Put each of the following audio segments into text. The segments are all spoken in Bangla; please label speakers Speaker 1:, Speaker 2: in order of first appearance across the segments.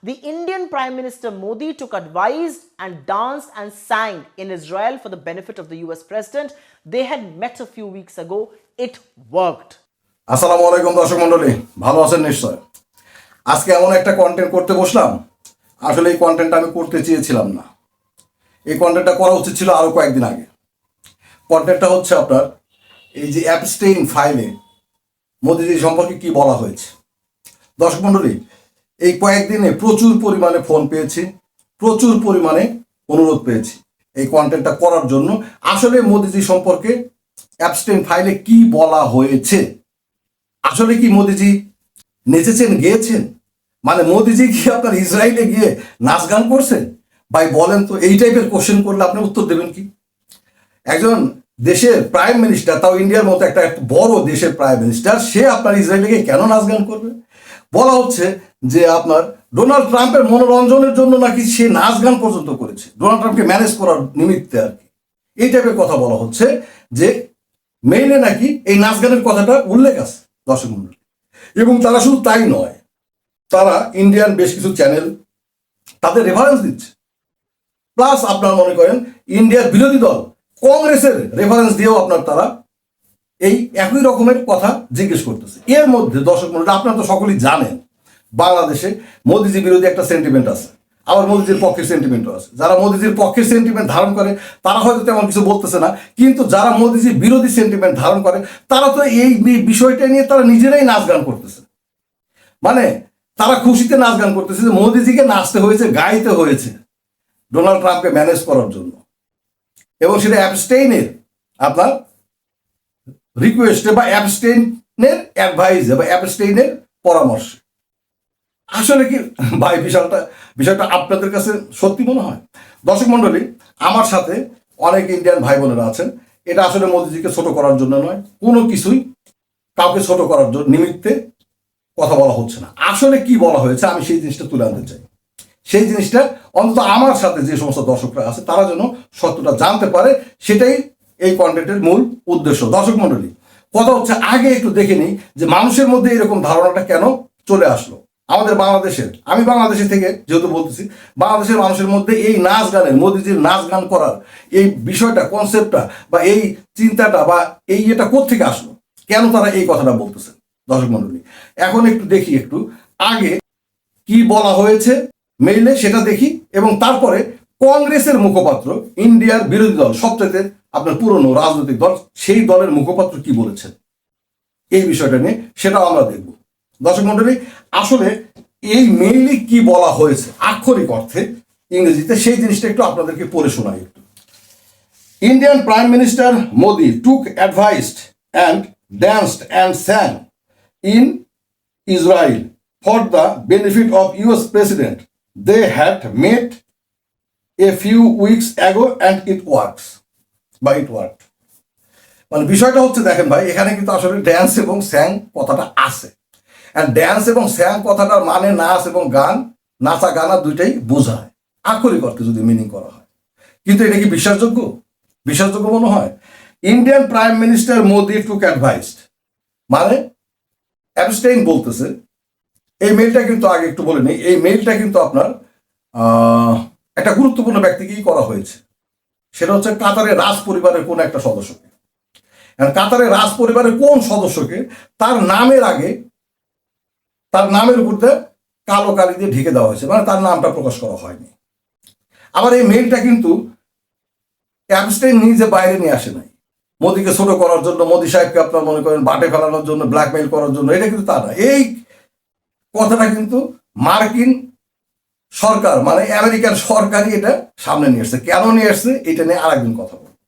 Speaker 1: The Indian Prime Minister Modi took advice and danced and sang in Israel for the benefit of the US President. They had met a few weeks ago. It worked.
Speaker 2: আসসালামু আলাইকুম দর্শক মণ্ডলী, ভালো আছেন নিশ্চয়। আজকে এমন একটা কন্টেন্ট করতে বসলাম, আসলে এই কন্টেন্টটা আমি করতে চেয়েছিলাম না। এই কন্টেন্টটা করা উচিত ছিল আরও কয়েকদিন আগে। কন্টেন্টটা হচ্ছে আপনার এই যে অ্যাবস্টেইন ফাইলে মোদিজি সম্পর্কে কি বলা হয়েছে। দর্শক মণ্ডলী, এই কয়েকদিনে প্রচুর পরিমাণে ফোন পেয়েছি, প্রচুর পরিমাণে অনুরোধ পেয়েছি এই কন্টেন্টটা করার জন্য। আসলে মোদিজি সম্পর্কে অ্যাবস্টেইন ফাইলে কি বলা হয়েছে, আসলে কি মোদিজি নেচেছেন গেয়েছেন, মানে মোদিজি কি আপনার ইসরায়েলে গিয়ে নাচ গান করছেন? ভাই বলেন তো, এই টাইপের কোশ্চেন করলে আপনি উত্তর দেবেন কি? একজন দেশের প্রাইম মিনিস্টার, তাও ইন্ডিয়ার মতো একটা বড় দেশের প্রাইম মিনিস্টার, সে আপনার ইসরায়েলে গিয়ে কেন নাচ গান করবে? বলা হচ্ছে যে আপনার ডোনাল্ড ট্রাম্পের মনোরঞ্জনের জন্য নাকি সে নাচ গান পর্যন্ত করেছে, ডোনাল্ড ট্রাম্পকে ম্যানেজ করার নিমিত্তে আর কি। এই টাইপের কথা বলা হচ্ছে যে মেইলে নাকি এই নাচ গানের কথাটা উল্লেখ আছে দর্শক মণ্ডলী। এবং তারা শুধু তাই নয়, তারা ইন্ডিয়ান বেশ কিছু চ্যানেল তাদের রেফারেন্স দিচ্ছে, প্লাস আপনার মনে করেন ইন্ডিয়ার বিরোধী দল কংগ্রেসের রেফারেন্স দিয়েও আপনার তারা এই একই রকমের কথা জিজ্ঞেস করতেছে। এর মধ্যে দর্শক মণ্ডলী, আপনারা তো সকলেই জানেন বাংলাদেশে মোদিজি বিরোধী একটা সেন্টিমেন্ট আছে, আবার মোদিজির পক্ষের সেন্টিমেন্টও আছে। যারা মোদিজির পক্ষের সেন্টিমেন্ট ধারণ করে তারা হয়তো তেমন কিছু বলতেছে না, কিন্তু যারা মোদিজির বিরোধী সেন্টিমেন্ট ধারণ করে তারা তো এই বিষয়টা নিয়ে তারা নিজেরাই নাচ গান করতেছে। মানে তারা খুশিতে নাচ গান করতেছে যে মোদিজিকে নাচতে হয়েছে, গাইতে হয়েছে ডোনাল্ড ট্রাম্পকে ম্যানেজ করার জন্য, এবং সেটা অ্যাবস্টেইনের আপনার রিকোয়েস্টে বা অ্যাবস্টেইনের অ্যাডভাইসে বা অ্যাবস্টেইনের পরামর্শে। আসলে কি ভাই বিষয়টা আপনাদের কাছে সত্যি মনে হয়? দর্শক মণ্ডলী, আমার সাথে অনেক ইন্ডিয়ান ভাই বোনেরা আছেন, এটা আসলে মোদিজিকে ছোট করার জন্য নয়, কোনো কিছুই কাউকে ছোট করার জন্য নিমিত্তে কথা বলা হচ্ছে না। আসলে কি বলা হয়েছে আমি সেই জিনিসটা তুলে আনতে চাই। সেই জিনিসটা অন্তত আমার সাথে যে সমস্ত দর্শকরা আছে তারা যেন সত্যটা জানতে পারে, সেটাই এই কন্টেন্টের মূল উদ্দেশ্য। দর্শক মণ্ডলী, কথা হচ্ছে আগে একটু দেখে নিই যে মানুষের মধ্যে এরকম ধারণাটা কেন চলে আসলো আমাদের বাংলাদেশের। আমি বাংলাদেশে থেকে যেহেতু বলতেছি, বাংলাদেশের মানুষের মধ্যে এই নাচ গানের, মোদিজির নাচ গান করার এই বিষয়টা, কনসেপ্টটা বা এই চিন্তাটা বা এই এটা কোত্থেকে আসলো, কেন তারা এই কথাটা বলতেছে। দর্শক মণ্ডলী, এখন একটু দেখি, একটু আগে কি বলা হয়েছে মেইলে সেটা দেখি, এবং তারপরে কংগ্রেসের মুখপাত্র, ইন্ডিয়ার বিরোধী দল, সবচেয়ে আপনার পুরনো রাজনৈতিক দল, সেই দলের মুখপাত্র কি বলেছেন এই বিষয়টা নিয়ে, সেটাও আমরা দেখব। দর্শক মণ্ডলী, আসলে এই মেইলে কি বলা হয়েছে আক্ষরিক অর্থে ইংরেজিতে, সেই জিনিসটা একটু আপনাদেরকে পড়ে শোনাই একটু। Indian prime minister Modi took advised and danced and স্যাং in Israel for the benefit of US President. They had met a few weeks ago and it works. But it worked. মানে বিষয়টা হচ্ছে, দেখেন ভাই, এখানে কিন্তু আসলে ড্যান্স এবং স্যাং কথাটা আছে। অ্যান্ড ড্যান্স এবং স্যাং কথাটার মানে নাচ এবং গান, নাচা গানা দুইটাই বোঝায় আক্ষরিক অর্থে যদি মিনিং করা হয়। কিন্তু এটা কি বিশ্বাসযোগ্য? বিশ্বাসযোগ্য মনে হয়? ইন্ডিয়ান প্রাইম মিনিস্টার মোদি টুক অ্যাডভাইসড, মানে অ্যাবস্টেইন বলতেছে। এই মেইলটা কিন্তু আগে একটু বলে নিই, এই মেইলটা কিন্তু আপনার একটা গুরুত্বপূর্ণ ব্যক্তিকেই করা হয়েছে। সেটা হচ্ছে কাতারের রাজ পরিবারের কোন একটা সদস্যকে। কাতারের রাজ পরিবারের কোন সদস্যকে তার নামের আগে, তার নামের উপর কালো কালি দিয়ে ঢেকে দেওয়া হয়েছে, মানে তার নামটা প্রকাশ করা হয়নি। আবার এই মেইলটা কিন্তু অ্যাবস্টেইন নিজে বাইরে নিয়ে আসে নাই মোদিকে ছোট করার জন্য, মোদি সাহেবকে আপনার মনে করেন বাটে ফেলানোর জন্য, ব্ল্যাকমেইল করার জন্য, এটা কিন্তু তা না। এই কথাটা কিন্তু মার্কিন সরকার, মানে আমেরিকান সরকারই এটা সামনে নিয়ে আসছে। কেন নিয়ে আসছে এটা নিয়ে আরেকদিন কথা বলবো।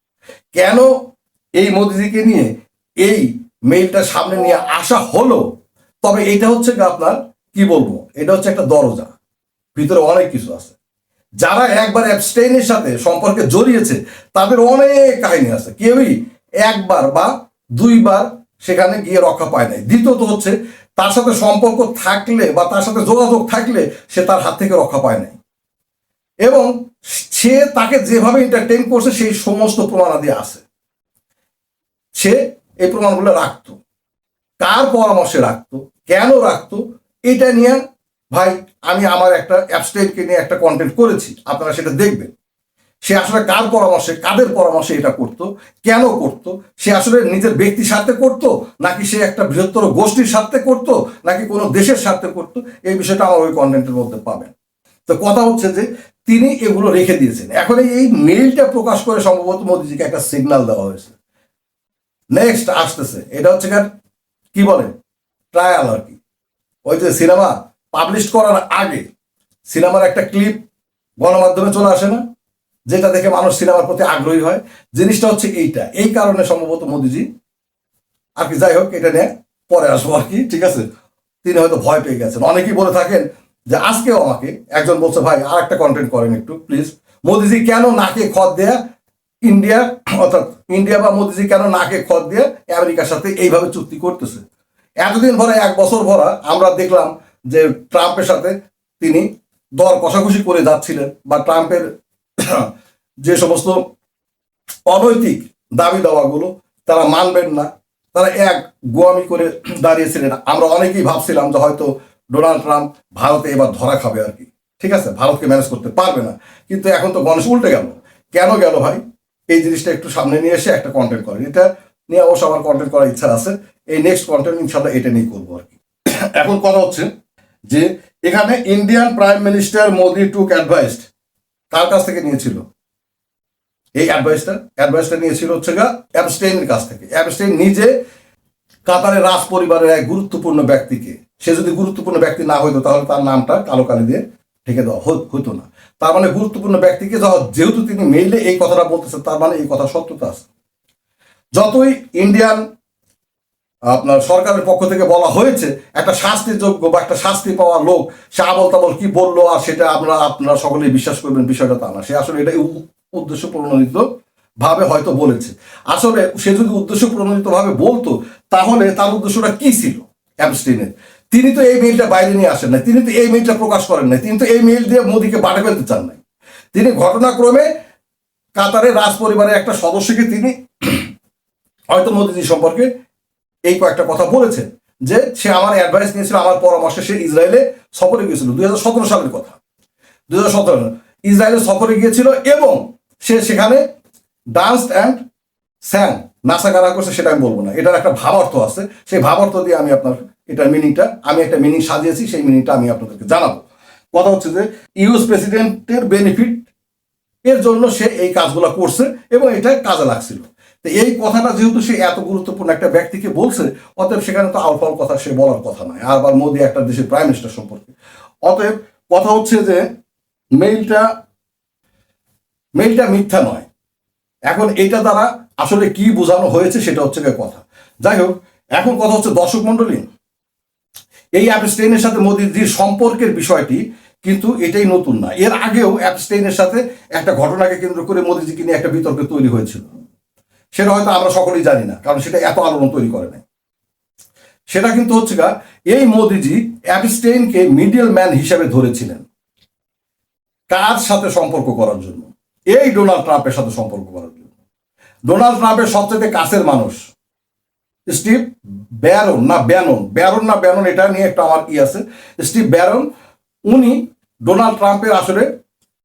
Speaker 2: কেন এই মোদিজিকে নিয়ে এই মেইলটা সামনে নিয়ে আসা হলো, তবে এটা হচ্ছে আপনার কি বলবো, এটা হচ্ছে একটা দরজা, ভিতরে অনেক কিছু আছে। যারা একবার অ্যাবস্টেইনের সাথে সম্পর্কে জড়িয়েছে তাদের অনেক কাহিনী আছে। কেউই একবার বা দুইবার সেখানে গিয়ে রক্ষা পায় নাই। দ্বিতীয়ত হচ্ছে তার সাথে সম্পর্ক থাকলে বা তার সাথে যোগাযোগ থাকলে সে তার হাত থেকে রক্ষা পায় নাই, এবং সে তাকে যেভাবে এন্টারটেইন করছে সেই সমস্ত প্রমাণাদি আছে। সে এই প্রমাণগুলো রাখতো, কার পরামর্শে রাখতো, কেন রাখতো, এটা নিয়ে ভাই আমি আমার একটা অ্যাবস্টেইনকে নিয়ে একটা কন্টেন্ট করেছি, আপনারা সেটা দেখবেন। সে আসলে কার পরামর্শে, কাদের পরামর্শে এটা করতো, কেন করতো, সে আসলে নিজের ব্যক্তি স্বার্থে করতো, নাকি সে একটা বৃহত্তর গোষ্ঠীর স্বার্থে করতো, নাকি কোনো দেশের স্বার্থে করতো, এই বিষয়টা আমার ওই কন্টেন্টের মধ্যে পাবেন। তো কথা হচ্ছে যে তিনি এগুলো রেখে দিয়েছেন। এখন এই মেইলটা প্রকাশ করে সম্ভবত মোদিজিকে একটা সিগন্যাল দেওয়া হয়েছে। নেক্সট আসতেছে এটা হচ্ছে কি বলে ট্রায়াল আর কি। ওই যে সিনেমা পাবলিশ করার আগে সিনেমার একটা ক্লিপ গণমাধ্যমে চলে আসে না, যেটা দেখে মানুষ সিনেমার প্রতি আগ্রহী হয়, জিনিসটা হচ্ছে এইটা। এই কারণে সম্ভবত মোদিজি আর কি, যাই হোক এটা নিয়ে পরে আসবো আর কি, ঠিক আছে। তিনি হয়তো ভয় পেয়ে গেছেন। অনেকেই বলে থাকেন যে আজকেও আমাকে একজন বলছে ভাই আর একটা কন্টেন্ট করেন একটু প্লিজ, মোদিজি কেন নাকে খত দেয়া ইন্ডিয়া, অর্থাৎ ইন্ডিয়া বা মোদিজি কেন নাকে খত দিয়ে আমেরিকার সাথে এইভাবে চুক্তি করতেছে। এতদিন ভরা, 1 বছর ভরা আমরা দেখলাম যে ট্রাম্পের সাথে তিনি দর কষাকষি করে যাচ্ছিলেন, বা ট্রাম্পের যে সমস্ত অনৈতিক দাবি দাওয়াগুলো তারা মানবেন না, তারা এক গোয়ামি করে দাঁড়িয়েছিলেন। আমরা অনেকেই ভাবছিলাম যে হয়তো ডোনাল্ড ট্রাম্প ভারতে এবার ধরা খাবে আর কি, ঠিক আছে, ভারতকে ম্যানেজ করতে পারবে না। কিন্তু এখন তো গণেশ উল্টে গেল। কেন গেল ভাই, এই জিনিসটা একটু সামনে নিয়ে এসে একটা কন্টেন্ট করেন। এটা নিয়ে অবশ্য আমার কন্টেন্ট করার ইচ্ছা আছে। এই নেক্সট কন্টেন্ট ইনশাল্লাহ এটা নিয়ে করবো আর কি। এখন কথা হচ্ছে যে এখানে ইন্ডিয়ান প্রাইম মিনিস্টার মোদি টুক অ্যাডভাইসড, কার কাছ থেকে নিয়েছিল এই অ্যাডভাইসটা নিয়েছিল হচ্ছে অ্যাবস্টেইনের কাছ থেকে। অ্যাবস্টেইন নিজে কাতারের রাজ পরিবারের এক গুরুত্বপূর্ণ ব্যক্তিকে, সে যদি গুরুত্বপূর্ণ ব্যক্তি না হইতো তাহলে তার নামটা কালো কালি দিয়ে ঢেকে দেওয়া হতো না। তার মানে গুরুত্বপূর্ণ ব্যক্তিকে যেহেতু তিনি মেইলে এই কথাটা বলতেছেন, তার মানে এই কথা সত্যতা আছে। যতই ইন্ডিয়ান আপনার সরকারের পক্ষ থেকে বলা হয়েছে একটা শাস্তিযোগ্য বা একটা শাস্তি পাওয়া লোক সে আবল তাবল কি বললো আর সেটা আপনারা সকলেই বিশ্বাস করবেন, বিষয়টা তা না। সে আসলে এটা উদ্দেশ্য প্রণোদিত ভাবে হয়তো বলেছে। আসলে সে যদি উদ্দেশ্য প্রণোদিত ভাবে বলতো তাহলে তার উদ্দেশ্যটা কি ছিল অ্যাবস্টেইনের? তিনি তো এই মেইলটা বাইরে নিয়ে আসেন নাই, তিনি তো এই মেইলটা প্রকাশ করেন নাই, তিনি তো এই মেইল দিয়ে মোদিকে বাড়ে ফেলতে চান নাই। তিনি ঘটনাক্রমে কাতারের রাজ পরিবারের একটা সদস্যকে তিনি হয়তো মোদিজি সম্পর্কে এই কয়েকটা কথা বলেছেন, যে সে আমার অ্যাডভাইস নিয়েছিল, আমার পরামর্শে সে ইসরায়েলে সফরে গিয়েছিল। 2017 সালের কথা, 2017 ইসরায়েলে সফরে গিয়েছিল এবং সে সেখানে ডান্স অ্যান্ড স্যাং, নাচা গানা করছে, সেটা আমি বলবো না, এটার একটা ভাবার্থ আছে। সেই ভাবার্থ দিয়ে আমি আপনার এটার মিনিংটা, আমি একটা মিনিং সাজিয়েছি, সেই মিনিংটা আমি আপনাদেরকে জানাবো। কথা হচ্ছে যে ইউএস প্রেসিডেন্টের বেনিফিট এর জন্য সে এই কাজগুলো করছে এবং এটা কাজে লাগছিল। তো এই কথাটা যেহেতু সে এত গুরুত্বপূর্ণ একটা ব্যক্তিকে বলছে, অতএব সেখানে তো আউটফল কথা সে বলার কথা নয়, আবার মোদি একটা দেশের প্রাইম মিনিস্টার সম্পর্কে। অতএব কথা হচ্ছে যে মেইলটা মিথ্যা নয়। এখন এটা দ্বারা আসলে কি বোঝানো হয়েছে সেটা হচ্ছে কথা। যাই হোক, এখন কথা হচ্ছে দর্শক মন্ডলী, এই অ্যাবস্টেইনের সাথে মোদিজির সম্পর্কের বিষয়টি কিন্তু এটাই নতুন না। এর আগেও অ্যাবস্টেইনের সাথে একটা ঘটনাকে কেন্দ্র করে মোদিজিকে নিয়ে একটা বিতর্ক তৈরি হয়েছিল। সেটা হয়তো আমরা সকলেই জানি না, কারণ সেটা এত আলোড়ন তৈরি করে নাই। সেটা কিন্তু হচ্ছে এই মোদিজি অ্যাবস্টেইনকে মিডল ম্যান হিসেবে ধরেছিলেন কার সাথে সম্পর্ক করার জন্য, এই ডোনাল্ড ট্রাম্পের সাথে সম্পর্ক করার জন্য। ডোনাল্ড ট্রাম্পের সবচেয়ে কাছের মানুষ স্টিভ ব্যারন এটা নিয়ে একটা আমার কি আছে। স্টিভ ব্যারন উনি ডোনাল্ড ট্রাম্পের আসলে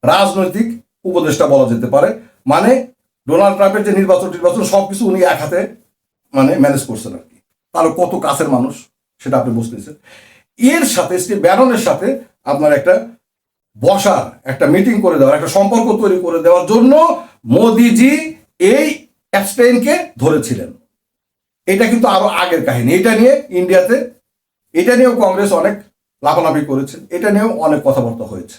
Speaker 2: রাজনৈতিক উপদেষ্টা বলা যেতে পারে। মানে ডোনাল্ড ট্রাম্পের যে নির্বাচন সবকিছু উনি এক হাতে মানে ম্যানেজ করছেন আর কি। তাহলে কত কাছের মানুষ সেটা আপনি বুঝতেছেন। এর সাথে স্টিভ ব্যারনের সাথে আপনার একটা বসার, একটা মিটিং করে দেওয়ার, একটা সম্পর্ক তৈরি করে দেওয়ার জন্য মোদিজি এই অ্যাবস্টেইনকে ধরেছিলেন। এটা কিন্তু আরো আগের কাহিনী। এটা নিয়ে ইন্ডিয়াতে, এটা নিয়েও কংগ্রেস অনেক লাফালাফি করেছে, এটা নিয়েও অনেক কথাবার্তা হয়েছে।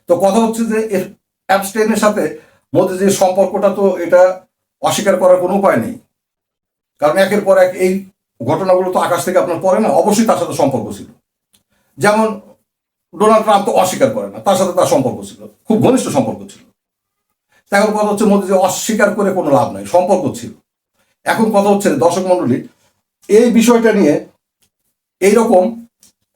Speaker 2: তো কথা হচ্ছে যে এর অ্যাবস্টেইনের সাথে মোদিজির সম্পর্কটা তো এটা অস্বীকার করার কোনো উপায় নেই, কারণ একের পর এক এই ঘটনাগুলো তো আকাশ থেকে আপনার পড়ে না। অবশ্যই তার সাথে সম্পর্ক ছিল। যেমন ডোনাল্ড ট্রাম্প তো অস্বীকার করে না, তার সাথে তার সম্পর্ক ছিল, খুব ঘনিষ্ঠ সম্পর্ক ছিল। এখন কথা হচ্ছে মোদিজি অস্বীকার করে কোনো লাভ নাই, সম্পর্ক ছিল। এখন কথা হচ্ছে দর্শক মন্ডলী, এই বিষয়টা নিয়ে এইরকম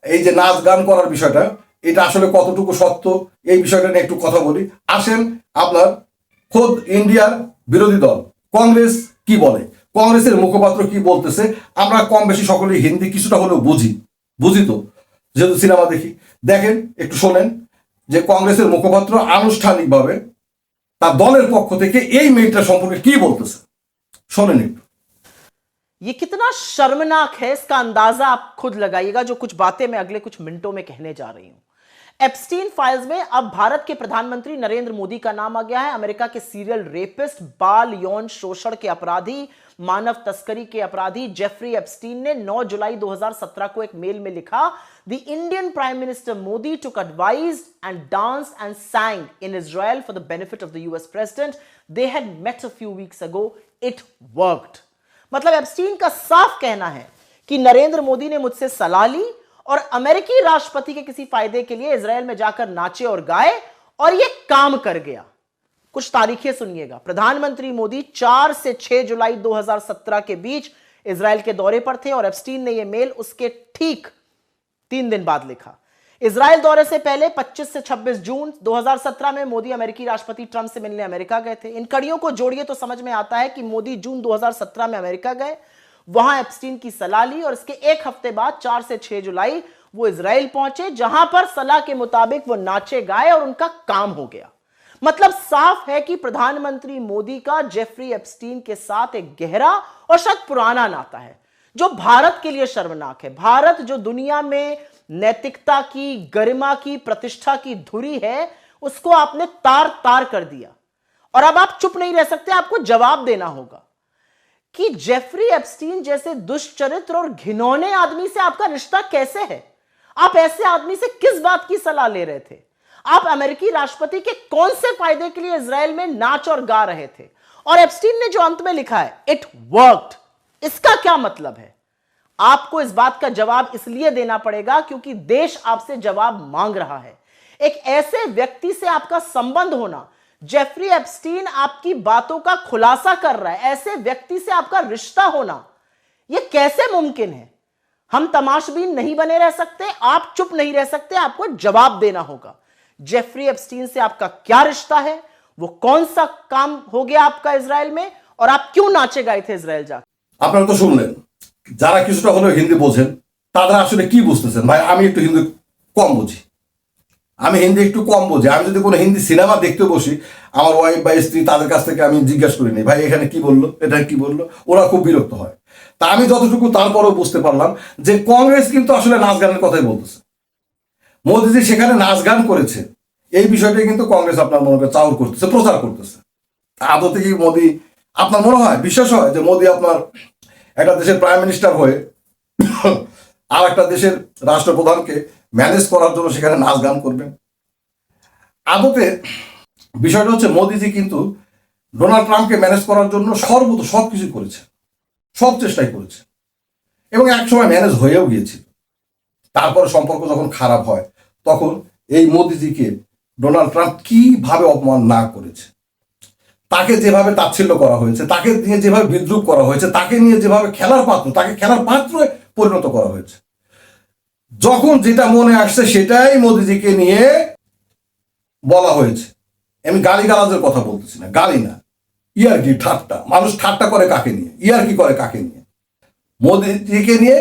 Speaker 2: এই যে নাচ গান করার বিষয়টা, এটা আসলে কতটুকু সত্য এই বিষয়টা নিয়ে একটু কথা বলি। আসেন, আপনার খোদ ইন্ডিয়ার বিরোধী দল কংগ্রেস কি বলে, কংগ্রেসের মুখপাত্র কি বলতেছে। আমরা কম বেশি সকলেই হিন্দি কিছুটা হলেও বুঝি তো, যেহেতু সিনেমা দেখি, দেখেন একটু শোনেন যে কংগ্রেসের মুখপাত্র আনুষ্ঠানিকভাবে তার দলের পক্ষ থেকে এই মেয়েটা সম্পর্কে কি বলতেছে, শোনেন একটু।
Speaker 1: ये कितना शर्मनाक है, इसका अंदाजा आप खुद लगाइएगा जो कुछ बातें मैं अगले कुछ मिनटों में कहने जा रही हूं। एप्स्टीन फाइल्स में अब भारत के प्रधानमंत्री नरेंद्र मोदी का नाम आ गया है। अमेरिका के सीरियल रेपिस्ट, बाल यौन शोषण के अपराधी, मानव तस्करी के अपराधी जेफरी एप्स्टीन ने 9 जुलाई 2017 को एक मेल में लिखा, the Indian prime minister Modi took advise and dance and sang in Israel for the benefit of the US president. They had met a few weeks ago. It worked. मतलब एप्स्टीन का साफ कहना है कि नरेंद्र मोदी ने मुझसे सलाह ली और अमेरिकी राष्ट्रपति के किसी फायदे के लिए इजराइल में जाकर नाचे और गाए और यह काम कर गया। कुछ तारीखें सुनिएगा। प्रधानमंत्री मोदी 4 से 6 जुलाई 2017 के बीच इजराइल के दौरे पर थे और एप्स्टीन ने यह मेल उसके ठीक 3 दिन बाद लिखा। इजराइल दौरे से पहले 25 से 26 जून 2017 में मोदी अमेरिकी राष्ट्रपति ट्रंप से मिलने अमेरिका गए थे। इन कड़ियों को जोड़िए तो समझ में आता है कि मोदी जून 2017 में अमेरिका गए, वहां एप्स्टीन की सलाह ली और इसके एक हफ्ते बाद 4 से 6 जुलाई वो इजराइल पहुंचे, जहां पर सलाह के मुताबिक वो नाचे गाए और उनका काम हो गया। मतलब साफ है कि प्रधानमंत्री मोदी का जेफरी एप्स्टीन के साथ एक गहरा और शायद पुराना नाता है जो भारत के लिए शर्मनाक है। भारत जो दुनिया में नैतिकता की, गरिमा की, प्रतिष्ठा की धुरी है, उसको आपने तार तार कर दिया और अब आप चुप नहीं रह सकते, आपको जवाब देना होगा कि जेफरी एप्स्टीन जैसे दुष्चरित्र और घिनौने आदमी से आपका रिश्ता कैसे है। आप ऐसे आदमी से किस बात की सलाह ले रहे थे? आप अमेरिकी राष्ट्रपति के कौन से फायदे के लिए इजराइल में नाच और गा रहे थे? और एप्स्टीन ने जो अंत में लिखा है, इट वर्कड, इसका क्या मतलब है? आपको इस बात का जवाब इसलिए देना पड़ेगा क्योंकि देश आपसे जवाब मांग रहा है। एक ऐसे व्यक्ति से आपका संबंध होना, जेफरी एप्स्टीन आपकी बातों का खुलासा कर रहा है, ऐसे व्यक्ति से आपका रिश्ता होना, यह कैसे मुमकिन है? हम तमाशबीन नहीं बने रह सकते, आप चुप नहीं रह सकते, आपको जवाब देना होगा। जेफरी एप्स्टीन से आपका क्या रिश्ता है? वो कौन सा काम हो गया आपका इजराइल में और आप क्यों नाचे गए थे इजराइल जाकर?
Speaker 2: আপনারা তো শুনলেন, যারা কিছুটা হলেও হিন্দি বোঝেন তারা আসলে কি বুঝতেছেন। ভাই আমি একটু হিন্দি কম বুঝি, আমি যদি কোনো হিন্দি সিনেমা দেখতে বসি, আমার ওয়াইফ বা স্ত্রী তাদের কাছ থেকে আমি জিজ্ঞাসা করি নি, ভাই এখানে কি বললো, এটা কি বললো, ওরা খুব বিরক্ত হয়। তা আমি যতটুকু তারপরেও বুঝতে পারলাম যে কংগ্রেস কিন্তু আসলে নাচ গানের কথাই বলতেছে। মোদিজি সেখানে নাচ গান করেছে, এই বিষয়টাই কিন্তু কংগ্রেস আপনার মনে করে চাউর করতেছে, প্রচার করতেছে। আদতে কি মোদি, আপনার মনে হয়, বিশ্বাস হয় যে মোদি আপনার একটা দেশের প্রাইম মিনিস্টার হয়ে আর একটা দেশের রাষ্ট্রপ্রধানকে ম্যানেজ করার জন্য সেখানে নাচ গান করবেন? আদতে বিষয়টা হচ্ছে মোদিজি কিন্তু ডোনাল্ড ট্রাম্পকে ম্যানেজ করার জন্য সব কিছু করেছে, সব চেষ্টাই করেছে এবং একসময় ম্যানেজ হয়েও গিয়েছিল। তারপরে সম্পর্ক যখন খারাপ হয় তখন এই মোদিজিকে ডোনাল্ড ট্রাম্প কিভাবে অপমান না করেছে, তাকে যেভাবে তাচ্ছিল্য করা হয়েছে, তাকে নিয়ে যেভাবে বিদ্রুপ করা হয়েছে, তাকে নিয়ে যেভাবে তাকে খেলার পাত্রে পরিণত করা হয়েছে। যখন যেটা মনে আসছে সেটাই মোদিজিকে নিয়ে বলা হয়েছে। আমি গালিগালাজের কথা বলতেছি না, গালি না, ইয়ার্কি, ঠাট্টা। মানুষ ঠাট্টা করে কাকে নিয়ে, ইয়ার্কি করে কাকে নিয়ে? মোদিজিকে নিয়ে।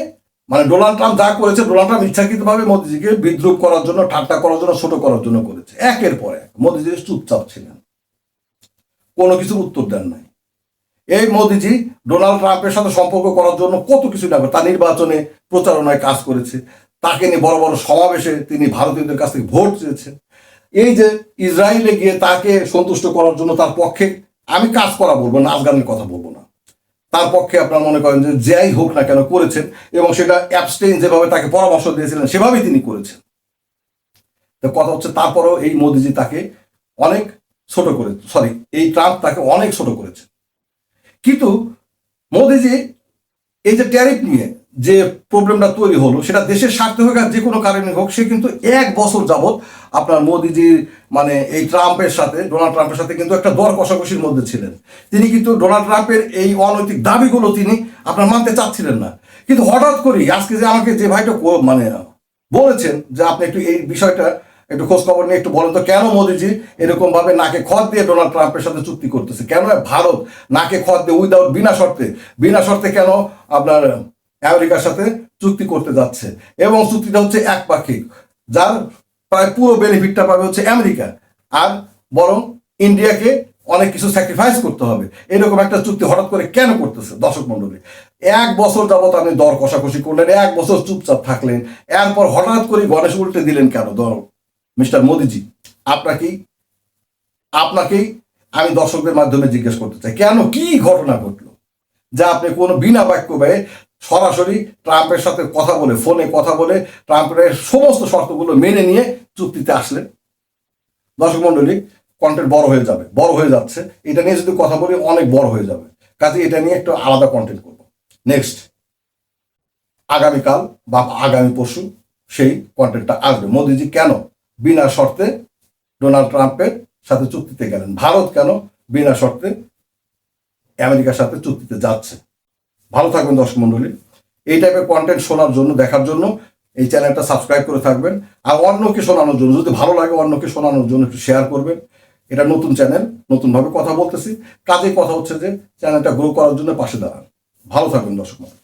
Speaker 2: মানে ডোনাল্ড ট্রাম্প যা করেছে, ডোনাল্ড ট্রাম্প ইচ্ছাকৃতভাবে মোদিজিকে বিদ্রুপ করার জন্য, ঠাট্টা করার জন্য, ছোট করার জন্য করেছে। একের পর এক মোদিজি চুপচাপ ছিলেন, কোনো কিছুর উত্তর দেন নাই। এই মোদিজি ডোনাল্ড ট্রাম্পের সাথে সম্পর্ক করার জন্য কত কিছু না, তার নির্বাচনে প্রচারণায় কাজ করেছে, তাকে নিয়ে বড় বড় সমাবেশে তিনি ভারতীয়দের কাছ থেকে ভোট চেয়েছেন। এই যে ইসরায়েলে গিয়ে তাকে সন্তুষ্ট করার জন্য তার পক্ষে আমি কাজ করা বলবো, নাচ গানের কথা বলবো না, তার পক্ষে আপনার মনে করেন যে যাই হোক না কেন করেছেন এবং সেটা অ্যাবস্টেইন যেভাবে তাকে পরামর্শ দিয়েছিলেন সেভাবেই তিনি করেছেন। তো কথা হচ্ছে তারপরেও এই মোদিজি তাকে অনেক ছোট করে, এই ট্রাম্প তাকে অনেক ছোট করেছে। কিন্তু মোদিজি এই যে ট্যারিফ নিয়ে যে প্রবলেমটা তৈরি হলো, সেটা দেশের স্বার্থে হোক আর যে কোনো কারণে হোক, সে কিন্তু 1 বছর যাবৎ আপনার মোদিজির মানে এই ডোনাল্ড ট্রাম্পের সাথে কিন্তু একটা দর কষাকষির মধ্যে ছিলেন। তিনি কিন্তু ডোনাল্ড ট্রাম্পের এই অনৈতিক দাবিগুলো তিনি আপনার মানতে চাচ্ছিলেন না। কিন্তু হঠাৎ করে আজকে যে আমাকে যে ভাইটা মানে বলেছেন যে আপনি একটু এই বিষয়টা একটু খোঁজ খবর নিয়ে একটু বলেন তো, কেন মোদিজি এরকম ভাবে নাকে খত দিয়ে ডোনাল্ড ট্রাম্পের সাথে চুক্তি করতেছে? কেন ভারত নাকে খত দিয়ে বিনা শর্তে কেন আপনার আমেরিকার সাথে চুক্তি করতে যাচ্ছে এবং চুক্তিটা হচ্ছে একপাক্ষিক, যার প্রায় পুরো বেনিফিটটা পাবে হচ্ছে আমেরিকা, আর বরং ইন্ডিয়াকে অনেক কিছু স্যাক্রিফাইস করতে হবে। এরকম একটা চুক্তি হঠাৎ করে কেন করতেছে? দর্শক মন্ডলী, 1 বছর যাবত আপনি দর কষাকষি করলেন, 1 বছর চুপচাপ থাকলেন, এরপর হঠাৎ করে গণেশ উল্টে দিলেন কেন? মিস্টার মোদিজি, আপনাকেই আমি দর্শকদের মাধ্যমে জিজ্ঞেস করতে চাই, কেন, কি ঘটনা ঘটলো যা আপনি কোনো বিনা বাক্য ব্যয়ে সরাসরি ট্রাম্পের সাথে কথা বলে, ফোনে কথা বলে ট্রাম্পের সমস্ত শর্তগুলো মেনে নিয়ে চুক্তিতে আসলেন? দর্শক মন্ডলী, কন্টেন্ট বড় হয়ে যাচ্ছে, এটা নিয়ে যদি কথা বলি অনেক বড় হয়ে যাবে, কাজে এটা নিয়ে একটু আলাদা কন্টেন্ট করব। নেক্সট আগামীকাল বা আগামী পরশু সেই কন্টেন্টটা আসবে। মোদিজি কেন বিনা শর্তে ডোনাল্ড ট্রাম্পের সাথে চুক্তিতে গেলেন? ভারত কেন বিনা শর্তে আমেরিকার সাথে চুক্তিতে যাচ্ছে? ভালো থাকবেন দর্শক মন্ডলী। এই টাইপের কন্টেন্ট শোনার জন্য, দেখার জন্য এই চ্যানেলটা সাবস্ক্রাইব করে থাকবেন, আর অন্যকে শোনানোর জন্য, যদি ভালো লাগে অন্যকে শোনানোর জন্য একটু শেয়ার করবেন। এটা নতুন চ্যানেল, নতুনভাবে কথা বলতেছি, কাজেই কথা হচ্ছে যে চ্যানেলটা গ্রো করার জন্য পাশে দাঁড়ান। ভালো থাকবেন দর্শক মন্ডলী।